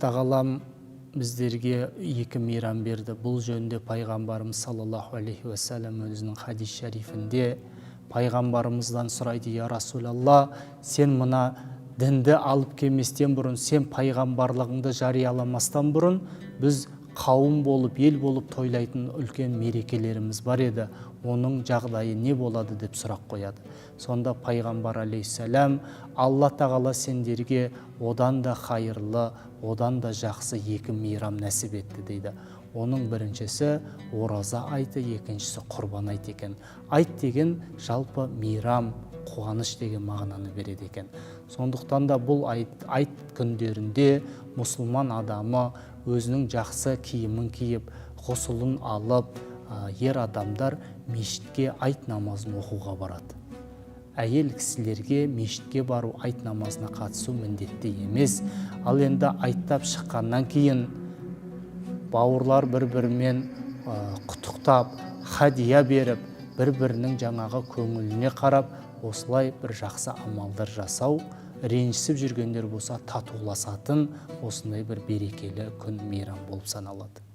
тағалам біздерге екі мейрам берді. Бұл жөнінде пайғамбарымыз саллаллаху алейхи уассалам өзінің хадис шарифінде пайғамбарымыздан сұрайды: я Расулалла, сен мына дінді алып келместен бұрын, сен пайғамбарлығыңды жарияламастан бұрын біз қауым болып, ел болып тойлайтын үлкен мерекелеріміз бар еді, оның жағдайы не болады деп сұрақ қояды. Сонда пайғамбар алейхиссалам: алла тағала сендерге одан да хайырлы, одан да жақсы екі мейрам нәсіп етті дейді. Оның біріншісі ораза айты, екіншісі құрбан айт екен. Айт деген жалпы мейрам, қуаныш деген мағынаны береді екен. Сондықтан да бұл айт күндерінде мұсылман адамы өзінің жақсы киімін киіп, ғұсылын алып, ер адамдар мешітке айт намазын оқуға барады. Әйел кісілерге мешітке бару, айт намазына қатысу міндетті емес. Ал енді айттап шыққаннан кейін бауырлар бір-бірімен құттықтап, хадия беріп, бір-бірінің жаңағы көңіліне қарап, осылай бір жақсы амалдар жасау, ренжісіп жүргендер болса татуласатын осындай бір берекелі күн, мейрам болып саналады.